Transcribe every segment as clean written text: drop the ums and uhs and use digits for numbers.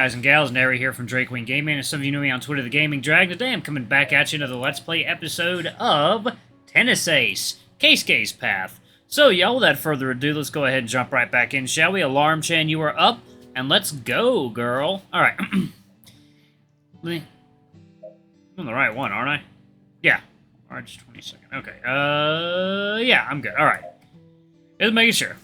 guys and gals, Nary here from Drake Queen Gaming, and some of you know me on Twitter, The Gaming Dragon. Today I'm coming back at you another Let's Play episode of Tennis Ace, Keisuke's Path. So, y'all, without further ado, let's go ahead and jump right back in, shall we? Alarm Chan, you are up, and let's go, girl. Alright. I'm on the right one, aren't I? Yeah. March 22nd. Okay. Yeah, I'm good. Alright. Just making sure.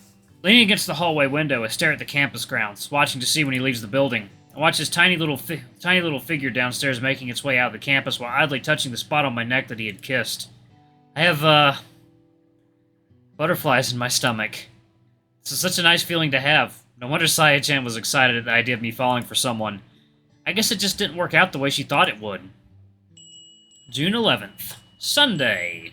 Leaning against the hallway window, I stare at the campus grounds, watching to see when he leaves the building. I watch his tiny little figure downstairs making its way out of the campus while idly touching the spot on my neck that he had kissed. I have, butterflies in my stomach. This is such a nice feeling to have. No wonder Saya-chan was excited at the idea of me falling for someone. I guess it just didn't work out the way she thought it would. June 11th. Sunday.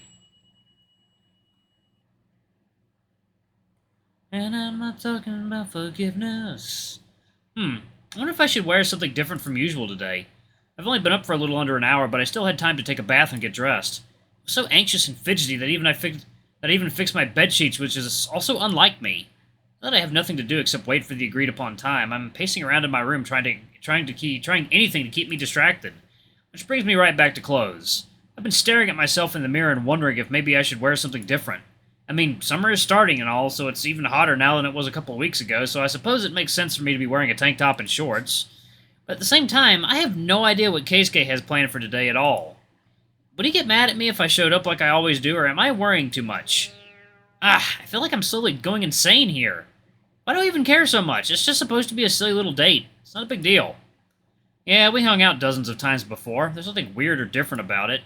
And I'm not talking about forgiveness. I wonder if I should wear something different from usual today. I've only been up for a little under an hour, but I still had time to take a bath and get dressed. I was so anxious and fidgety that I even fixed my bed sheets, which is also unlike me. Now that I have nothing to do except wait for the agreed upon time, I'm pacing around in my room trying anything to keep me distracted. Which brings me right back to clothes. I've been staring at myself in the mirror and wondering if maybe I should wear something different. I mean, summer is starting and all, so it's even hotter now than it was a couple of weeks ago, so I suppose it makes sense for me to be wearing a tank top and shorts. But at the same time, I have no idea what Keisuke has planned for today at all. Would he get mad at me if I showed up like I always do, or am I worrying too much? I feel like I'm slowly going insane here. Why do I even care so much? It's just supposed to be a silly little date. It's not a big deal. Yeah, we hung out dozens of times before. There's nothing weird or different about it.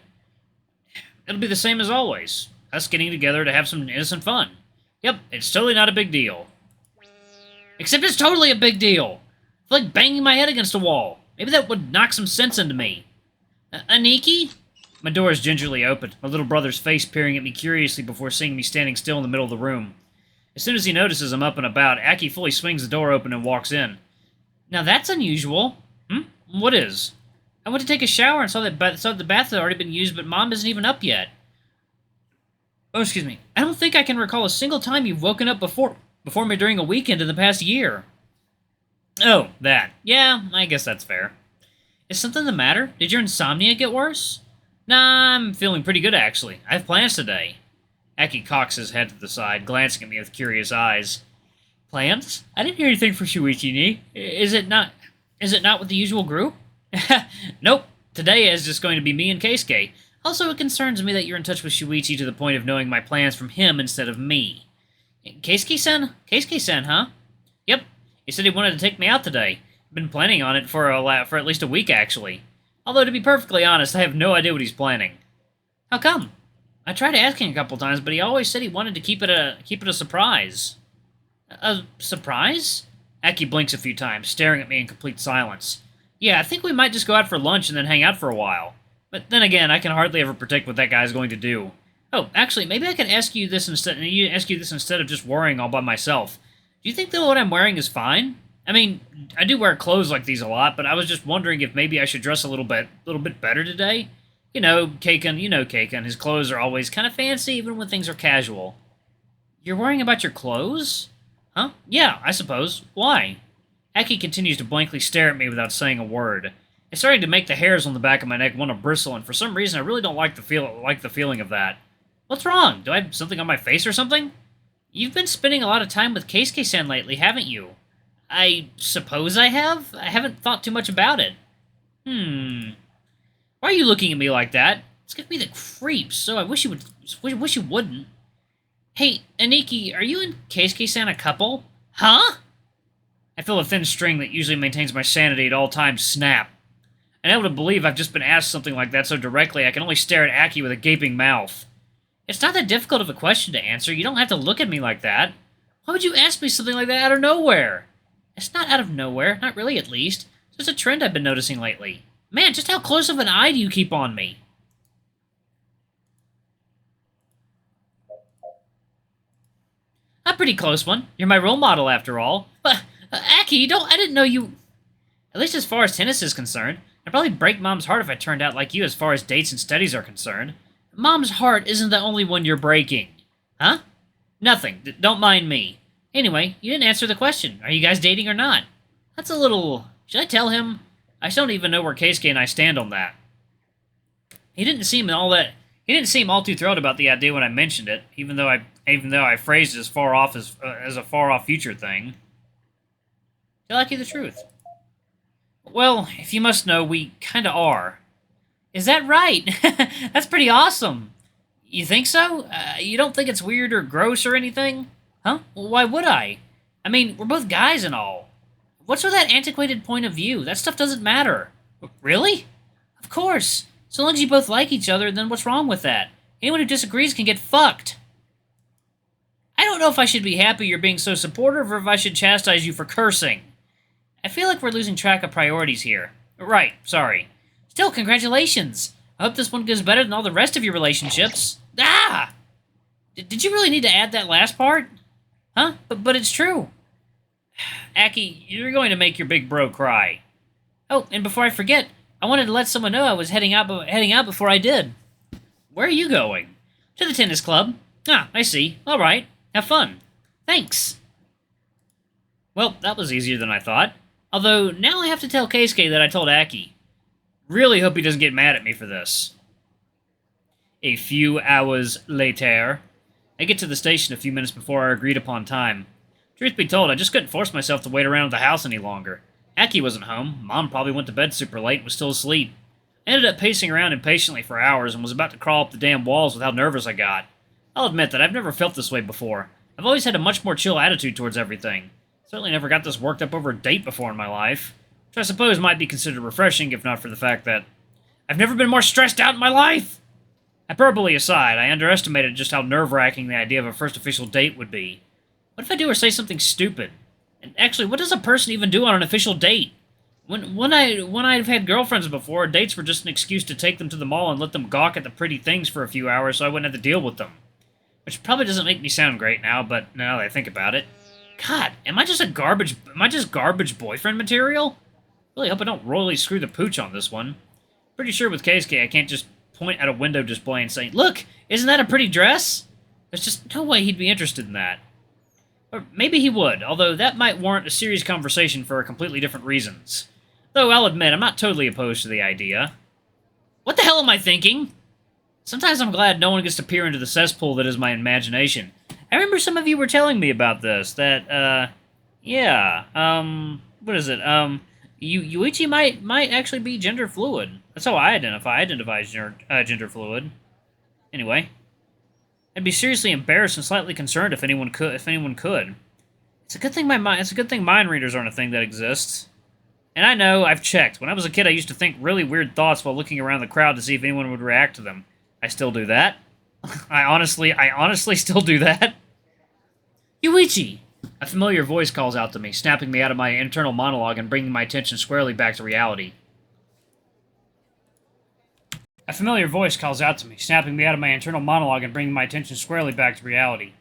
It'll be the same as always. Us getting together to have some innocent fun. Yep, it's totally not a big deal. Except it's totally a big deal. I feel like banging my head against a wall. Maybe that would knock some sense into me. Aniki? My door is gingerly opened, my little brother's face peering at me curiously before seeing me standing still in the middle of the room. As soon as he notices I'm up and about, Aki fully swings the door open and walks in. Now that's unusual. What is? I went to take a shower and saw that the bath had already been used, but Mom isn't even up yet. Oh, excuse me. I don't think I can recall a single time you've woken up before me during a weekend in the past year. Oh, that. Yeah, I guess that's fair. Is something the matter? Did your insomnia get worse? Nah, I'm feeling pretty good, actually. I have plans today. Aki cocks his head to the side, glancing at me with curious eyes. Plans? I didn't hear anything for Shuichi-ni. Is it not with the usual group? Nope. Today is just going to be me and Keisuke. Also, it concerns me that you're in touch with Shuichi to the point of knowing my plans from him instead of me. Keisuke-san? Keisuke-san, huh? Yep. He said he wanted to take me out today. I've been planning on it for at least a week, actually. Although, to be perfectly honest, I have no idea what he's planning. How come? I tried asking a couple times, but he always said he wanted to keep it a surprise. A surprise? Aki blinks a few times, staring at me in complete silence. Yeah, I think we might just go out for lunch and then hang out for a while. But then again, I can hardly ever predict what that guy's going to do. Oh, actually, maybe I can ask you this instead of just worrying all by myself. Do you think that what I'm wearing is fine? I mean, I do wear clothes like these a lot, but I was just wondering if maybe I should dress a little bit better today. You know, Keiken, his clothes are always kind of fancy even when things are casual. You're worrying about your clothes? Huh? Yeah, I suppose. Why? Aki continues to blankly stare at me without saying a word. It's starting to make the hairs on the back of my neck want to bristle, and for some reason I really don't like the feeling of that. What's wrong? Do I have something on my face or something? You've been spending a lot of time with Keisuke-san lately, haven't you? I suppose I have? I haven't thought too much about it. Why are you looking at me like that? It's giving me the creeps, so I wish you wouldn't. Hey, Aniki, are you and Keisuke-san a couple? Huh? I feel a thin string that usually maintains my sanity at all times snap. Unable to believe I've just been asked something like that so directly, I can only stare at Aki with a gaping mouth. It's not that difficult of a question to answer. You don't have to look at me like that. Why would you ask me something like that out of nowhere? It's not out of nowhere. Not really, at least. It's just a trend I've been noticing lately. Man, just how close of an eye do you keep on me? A pretty close one. You're my role model, after all. But, Aki, I didn't know you... At least as far as tennis is concerned. I'd probably break Mom's heart if I turned out like you as far as dates and studies are concerned. Mom's heart isn't the only one you're breaking. Huh? Nothing. Don't mind me. Anyway, you didn't answer the question. Are you guys dating or not? That's a little Should I tell him? I still don't even know where Keisuke and I stand on that. He didn't seem all too thrilled about the idea when I mentioned it, even though I phrased it as far off as a far off future thing. Tell Aki the truth. Well, if you must know, we kinda are. Is that right? That's pretty awesome. You think so? You don't think it's weird or gross or anything? Huh? Well, why would I? I mean, we're both guys and all. What's with that antiquated point of view? That stuff doesn't matter. Really? Of course. So long as you both like each other, then what's wrong with that? Anyone who disagrees can get fucked. I don't know if I should be happy you're being so supportive or if I should chastise you for cursing. I feel like we're losing track of priorities here. Right, sorry. Still, congratulations. I hope this one goes better than all the rest of your relationships. Ah! Did you really need to add that last part? Huh? But it's true. Aki, you're going to make your big bro cry. Oh, and before I forget, I wanted to let someone know I was heading out before I did. Where are you going? To the tennis club. Ah, I see. All right. Have fun. Thanks. Well, that was easier than I thought. Although, now I have to tell Keisuke that I told Aki. Really hope he doesn't get mad at me for this. A few hours later. I get to the station a few minutes before our agreed-upon time. Truth be told, I just couldn't force myself to wait around at the house any longer. Aki wasn't home. Mom probably went to bed super late and was still asleep. I ended up pacing around impatiently for hours and was about to crawl up the damn walls with how nervous I got. I'll admit that I've never felt this way before. I've always had a much more chill attitude towards everything. Certainly never got this worked up over a date before in my life. Which I suppose might be considered refreshing, if not for the fact that I've never been more stressed out in my life! Hyperbole aside, I underestimated just how nerve-wracking the idea of a first official date would be. What if I do or say something stupid? And actually, what does a person even do on an official date? When I've had girlfriends before, dates were just an excuse to take them to the mall and let them gawk at the pretty things for a few hours so I wouldn't have to deal with them. Which probably doesn't make me sound great now, but now that I think about it. God, am I just garbage boyfriend material? Really hope I don't royally screw the pooch on this one. Pretty sure with Keisuke I can't just point at a window display and say, "Look, isn't that a pretty dress?" There's just no way he'd be interested in that. Or maybe he would, although that might warrant a serious conversation for completely different reasons. Though I'll admit, I'm not totally opposed to the idea. What the hell am I thinking? Sometimes I'm glad no one gets to peer into the cesspool that is my imagination. I remember some of you were telling me about this, that, what is it, Yuichi might actually be gender fluid. That's how I identify. I identify as gender fluid. Anyway, I'd be seriously embarrassed and slightly concerned if anyone could. It's a good thing mind readers aren't a thing that exists. And I know, I've checked. When I was a kid, I used to think really weird thoughts while looking around the crowd to see if anyone would react to them. I still do that. I honestly still do that. Yuichi! A familiar voice calls out to me, snapping me out of my internal monologue and bringing my attention squarely back to reality. A familiar voice calls out to me, snapping me out of my internal monologue and bringing my attention squarely back to reality.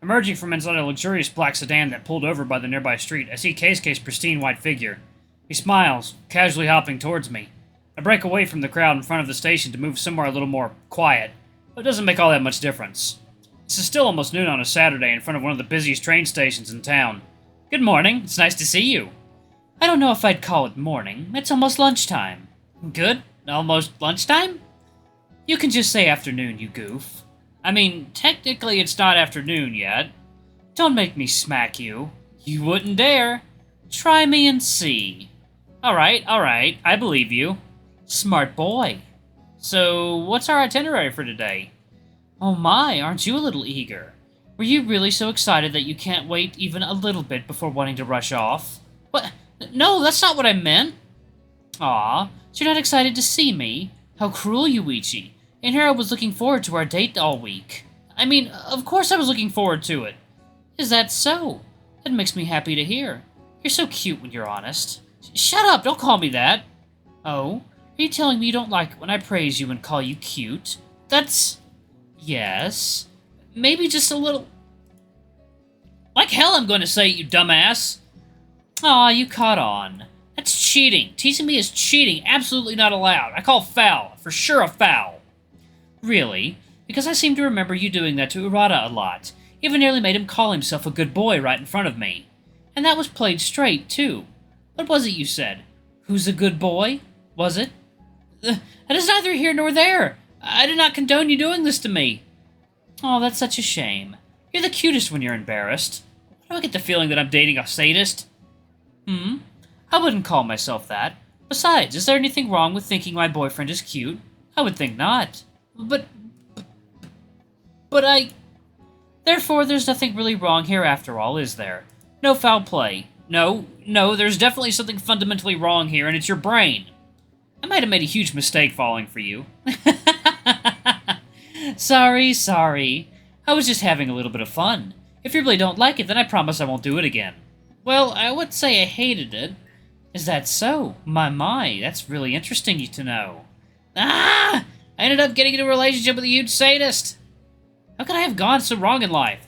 Emerging from inside a luxurious black sedan that pulled over by the nearby street, I see Keisuke's pristine white figure. He smiles, casually hopping towards me. I break away from the crowd in front of the station to move somewhere a little more quiet, but it doesn't make all that much difference. This is still almost noon on a Saturday in front of one of the busiest train stations in town. Good morning, it's nice to see you. I don't know if I'd call it morning, it's almost lunchtime. Good? Almost lunchtime? You can just say afternoon, you goof. I mean, technically it's not afternoon yet. Don't make me smack you. You wouldn't dare. Try me and see. Alright, I believe you. Smart boy. So, what's our itinerary for today? Oh my, aren't you a little eager? Were you really so excited that you can't wait even a little bit before wanting to rush off? What? No, that's not what I meant. Aw, so you're not excited to see me? How cruel, Yuichi. And here I was looking forward to our date all week. I mean, of course I was looking forward to it. Is that so? That makes me happy to hear. You're so cute when you're honest. Shut up, don't call me that. Oh, are you telling me you don't like it when I praise you and call you cute? That's... yes. Maybe just a little... Like hell I'm going to say it, you dumbass. Aw, you caught on. That's cheating. Teasing me is cheating. Absolutely not allowed. I call foul. For sure a foul. Really? Because I seem to remember you doing that to Urata a lot. Even nearly made him call himself a good boy right in front of me. And that was played straight, too. What was it you said? Who's a good boy? Was it? That is neither here nor there. I did not condone you doing this to me. Oh, that's such a shame. You're the cutest when you're embarrassed. Why do I get the feeling that I'm dating a sadist? I wouldn't call myself that. Besides, is there anything wrong with thinking my boyfriend is cute? I would think not. But I... Therefore, there's nothing really wrong here after all, is there? No foul play. No, there's definitely something fundamentally wrong here, and it's your brain. I might have made a huge mistake falling for you. Sorry. I was just having a little bit of fun. If you really don't like it, then I promise I won't do it again. Well, I would say I hated it. Is that so? My, that's really interesting to know. I ended up getting into a relationship with a huge sadist. How could I have gone so wrong in life?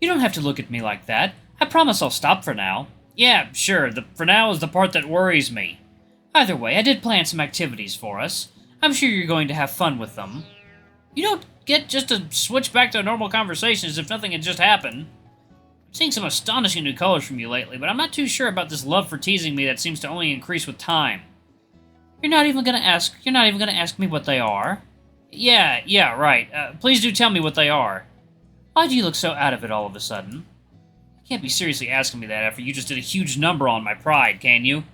You don't have to look at me like that. I promise I'll stop for now. Yeah, sure, the for now is the part that worries me. Either way, I did plan some activities for us. I'm sure you're going to have fun with them. You don't get just to switch back to normal conversation as if nothing had just happened. I'm seeing some astonishing new colors from you lately, but I'm not too sure about this love for teasing me that seems to only increase with time. You're not even gonna ask me what they are? Yeah, right. Please do tell me what they are. Why do you look so out of it all of a sudden? You can't be seriously asking me that after you just did a huge number on my pride, can you?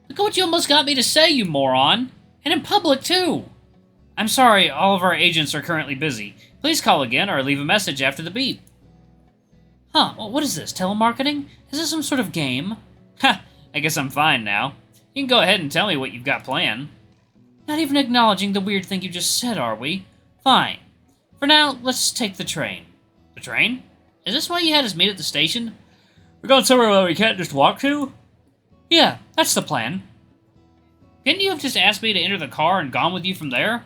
Look at what you almost got me to say, you moron! And in public, too! I'm sorry, all of our agents are currently busy. Please call again or leave a message after the beep. Huh, well, what is this, telemarketing? Is this some sort of game? Ha, I guess I'm fine now. You can go ahead and tell me what you've got planned. Not even acknowledging the weird thing you just said, are we? Fine. For now, let's take the train. The train? Is this why you had us meet at the station? We're going somewhere where we can't just walk to? Yeah, that's the plan. Couldn't you have just asked me to enter the car and gone with you from there?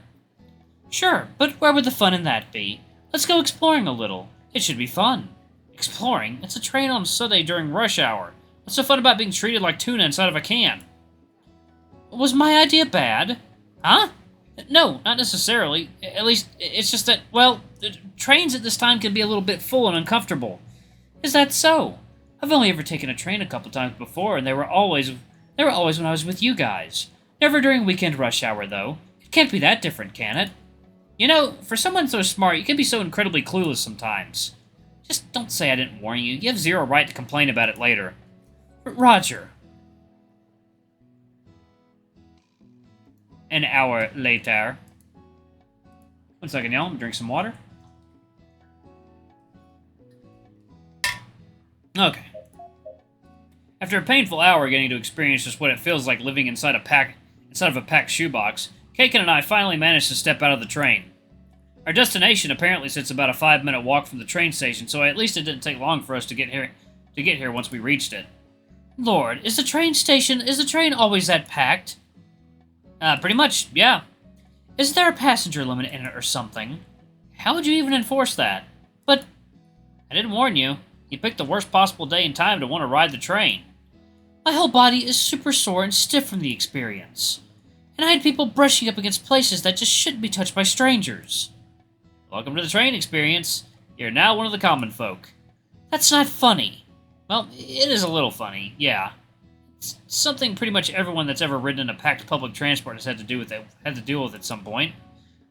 Sure, but where would the fun in that be? Let's go exploring a little. It should be fun. Exploring? It's a train on Sunday during rush hour. What's so fun about being treated like tuna inside of a can? Was my idea bad? Huh? No, not necessarily. At least, it's just that, well, trains at this time can be a little bit full and uncomfortable. Is that so? I've only ever taken a train a couple times before, and they were always when I was with you guys. Never during weekend rush hour, though. It can't be that different, can it? You know, for someone so smart, you can be so incredibly clueless sometimes. Just don't say I didn't warn you. You have zero right to complain about it later. Roger. An hour later. 1 second, y'all. I'm gonna drink some water. Okay. After a painful hour getting to experience just what it feels like living inside of a packed shoebox, Kaken and I finally managed to step out of the train. Our destination apparently sits about a 5-minute walk from the train station, so at least it didn't take long for us to get here once we reached it. Lord, is the train always that packed? Pretty much, yeah. Is there a passenger limit in it or something? How would you even enforce that? But I didn't warn you. You picked the worst possible day and time to want to ride the train. My whole body is super sore and stiff from the experience. And I had people brushing up against places that just shouldn't be touched by strangers. Welcome to the train experience. You're now one of the common folk. That's not funny. Well, it is a little funny, yeah. It's something pretty much everyone that's ever ridden in a packed public transport has had to deal with at some point.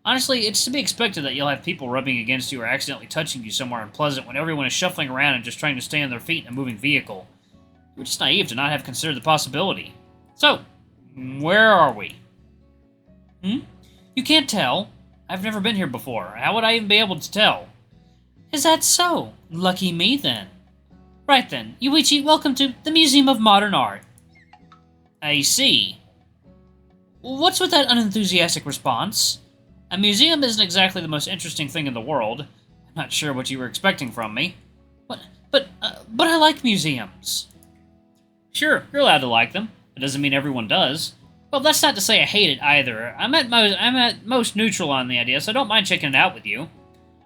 Honestly, it's to be expected that you'll have people rubbing against you or accidentally touching you somewhere unpleasant when everyone is shuffling around and just trying to stay on their feet in a moving vehicle. You were just naive to not have considered the possibility. So, where are we? You can't tell. I've never been here before. How would I even be able to tell? Is that so? Lucky me, then. Right then, Yuichi, welcome to the Museum of Modern Art. I see. What's with that unenthusiastic response? A museum isn't exactly the most interesting thing in the world. I'm not sure what you were expecting from me. But I like museums. Sure, you're allowed to like them. It doesn't mean everyone does. Well, that's not to say I hate it either. I'm at most neutral on the idea, so I don't mind checking it out with you.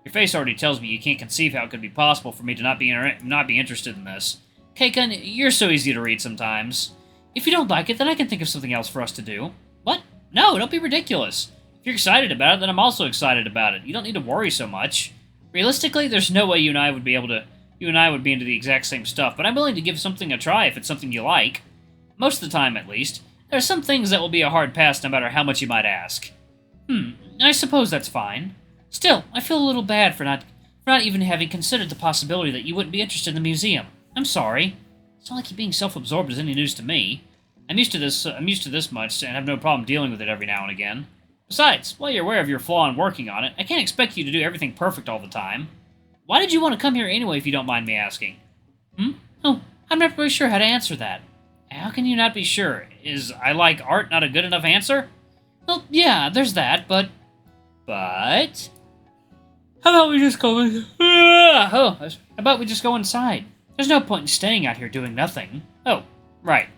Your face already tells me you can't conceive how it could be possible for me to not be interested in this. Keikun, you're so easy to read sometimes. If you don't like it, then I can think of something else for us to do. What? No, don't be ridiculous. If you're excited about it, then I'm also excited about it. You don't need to worry so much. Realistically, there's no way you and I would be into the exact same stuff, but I'm willing to give something a try if it's something you like. Most of the time, at least. There are some things that will be a hard pass no matter how much you might ask. I suppose that's fine. Still, I feel a little bad for not even having considered the possibility that you wouldn't be interested in the museum. I'm sorry. It's not like you being self-absorbed is any news to me. I'm used to this much, and have no problem dealing with it every now and again. Besides, while you're aware of your flaw in working on it, I can't expect you to do everything perfect all the time. Why did you want to come here anyway, if you don't mind me asking? Oh, I'm not really sure how to answer that. How can you not be sure? Is I like art not a good enough answer? Well, yeah, there's that, but... But... How about we just go... how about we just go inside? There's no point in staying out here doing nothing. Oh, right.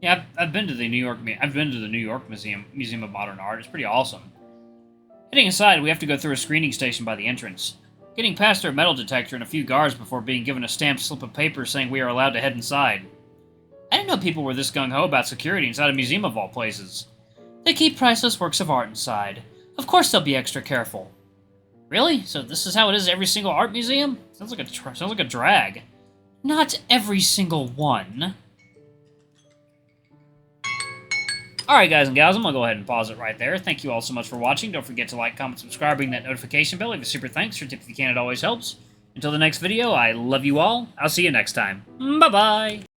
Yeah, I've been to the New York Museum of Modern Art. It's pretty awesome. Heading inside, we have to go through a screening station by the entrance. Getting past their metal detector and a few guards before being given a stamped slip of paper saying we are allowed to head inside. I didn't know people were this gung-ho about security inside a museum of all places. They keep priceless works of art inside. Of course they'll be extra careful. Really? So this is how it is at every single art museum? Sounds like a drag. Not every single one. Alright guys and gals, I'm going to go ahead and pause it right there. Thank you all so much for watching. Don't forget to like, comment, subscribe, ring that notification bell. Leave a super thanks. Your tip if you can, it always helps. Until the next video, I love you all. I'll see you next time. Bye-bye!